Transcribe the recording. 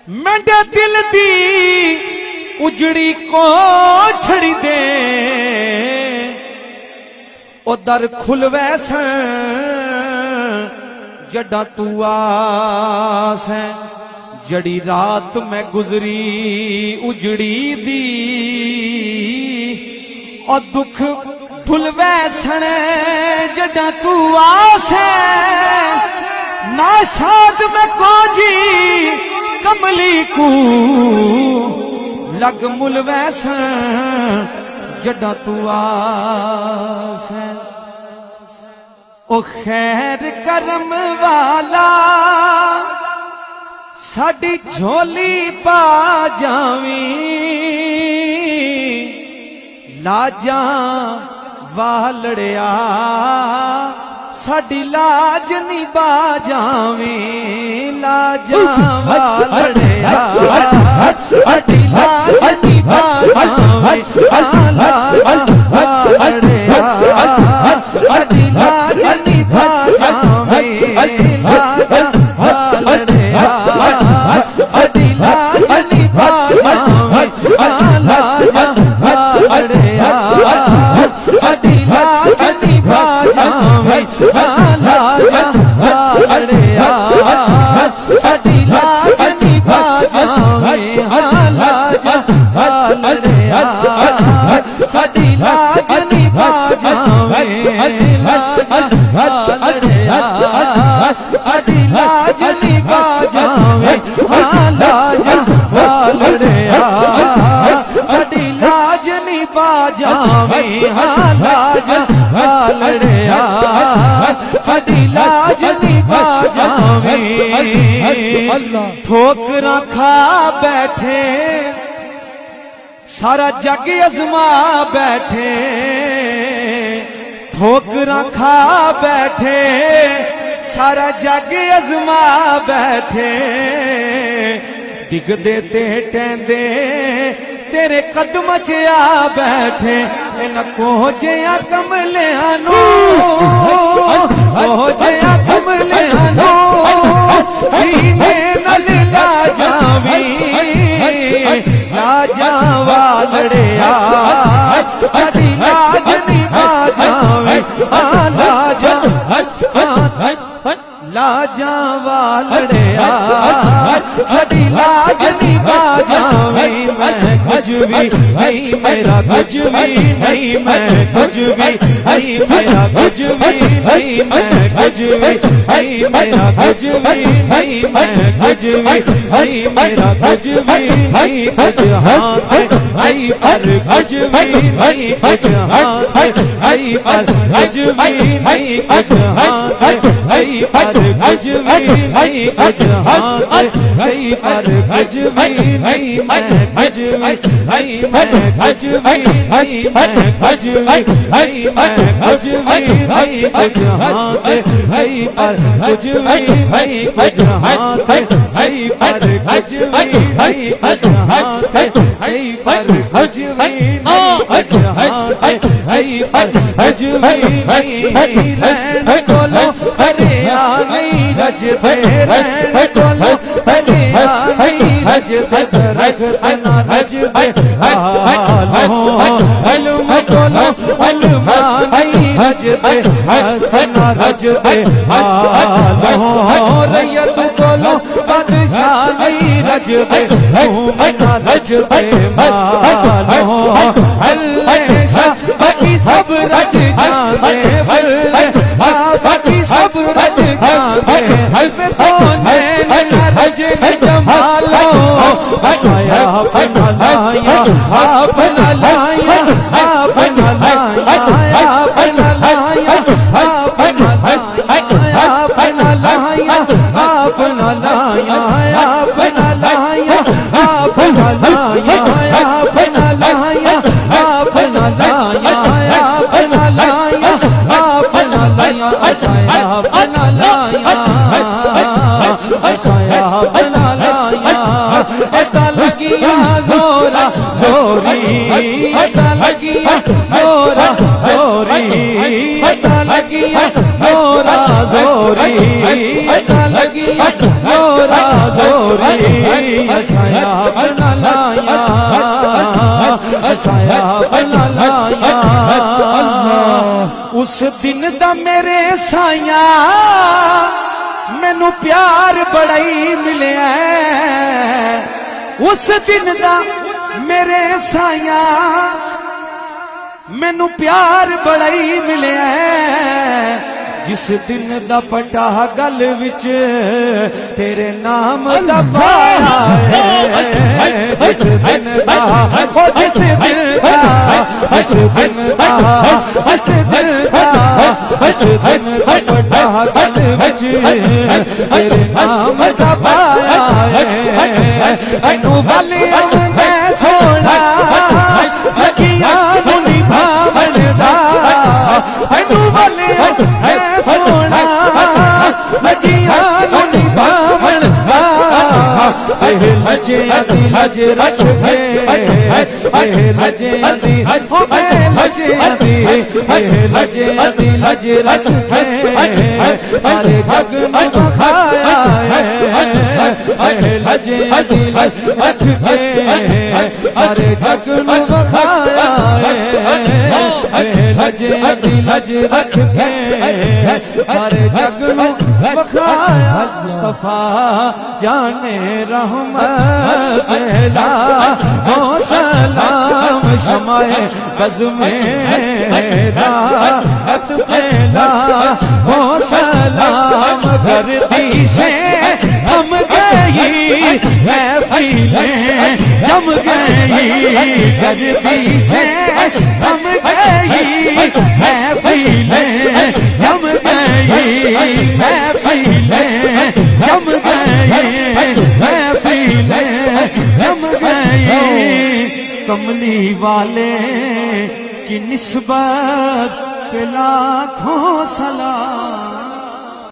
मेरे दिल दी उजड़ी कोठड़ी दे ओ दर खुलवै सन जड़ा तू आस है। जड़ी रात मैं गुजरी उजड़ी दी और दुख भुलवै सन जड़ा तू आस है। ना शाद में कोजी कमली को लग मुलवै सन जड़ा तू आस है। ओ खैर करम वाला साडी झोली पा जावी लाजा वालड़िया साडी लाज निभा जावी लाजा वालड़िया साडी लाज निभा जावी लाजा वालड़िया साडी लाज निभा जावी लाजा वालड़िया साडी लाज निभा जावी लाजा वालड़िया साडी लाज निभा जावी लाजा वालड़िया साडी लाज निभा जावी लाजा वालड़िया साडी लाज निभा जावी लाजा वालड़िया साडी लाज निभा जावी लाजा वालड़िया साडी लाज निभा जावी लाजा वालड़िया साडी लाज निभा जावी। ठोकरां खा बैठे सारा जग अजमा बैठे ठोकरां खा बैठे सारा जग अजमा बैठे डिगदे ते टैंदे तेरे कदम च आ बैठे इन कोहजिया कमलियां नूं कोहजिया कमलियां नूं सीने नाल ला जावी लाजा वालड़िया साडी लाज निभा जावी लाजा लाजा वालड़िया साडी लाज निभा जावी। मैं कुछ भी नहीं मेरा कुछ भी नहीं मैं कुछ भी नहीं मेरा कुछ भी नहीं मैं कुछ भी नहीं मेरा कुछ भी नहीं मैं कुछ भी नहीं मेरा कुछ भी नहीं कुछ हाथ आई पर कुछ भी नहीं कुछ हाथ आई पर कुछ भी नहीं कुछ हाथ आई पर कुछ भी नहीं कुछ हाथ आई पर कुछ भी नहीं मैं कुछ भी नहीं मैं कुछ भी नहीं मैं कुछ भी नहीं मैं कुछ भी नहीं कुछ हाथ आई पर कुछ भी नहीं कुछ हाथ आई पर कुछ भी नहीं कुछ हाथ आई पर कुछ भी नहीं कुछ हाथ आई पर कुछ भी नहीं रहन कोलो हरिया नहीं रजते रहन कोलो हरिया नहीं रजते रखना रजते हलुम कोलो हलुमा नहीं रजते हसना रजते रैयत कोलो बादशाह नहीं रजते मना रजते मालो अल्लाह बाकी सब रज जाते बाकी सब रज जाते हल्वे पौने न रज जमालो बसाया अपना लाया अपना लाया अपना लाया अपना लाया अपना लाया अपना लाया अपना लाया अपना लाया अपना लाया अपना लाया अपना लाया अपना लाया अपना लाया असाया अपना लाया असाया अपना लाया एता लगिया जोरा जोरी एता लगिया जोरा जोरी एता लगिया जोरा जोरी एता लगी जोरा जोरी असाया बना लाया असाया बना लाया उस दिन दा मेरे साया मैनू प्यार बड़ा ही मिलिया उस दिन दा मेरे साया मैनू प्यार बड़ा ही मिलिया जिस दिन दा पटा गल विच तेरे नाम दा पाया है जिस दिन दा जिस दिन दा जिस दिन दा जिस दिन दा पटा गल विच तेरे नाम दा पाया है अनु वाले मैं सोना लगिया निभावन दा अनु वाले मैं सोना लगिया निभावन दा लजे दी लज रख के लजे दी हो लजे दी लज रख के सारे जग में बखाया है लजे दी लज रख के सारे जग में बखाया है लजे दी लज रख के सारे जग में बखाया मुस्तफा जाने रहमत पहला हो सलाम शमाए बज़ में राहत पहला हो सलाम गर्दिशे हम गई महफिलें जम गई गर्दिशे हम गई महफिलें जम गई महफिलें जम गई महफिलें जम गई कमली वाले की निस्बत पे लाखों सलाम।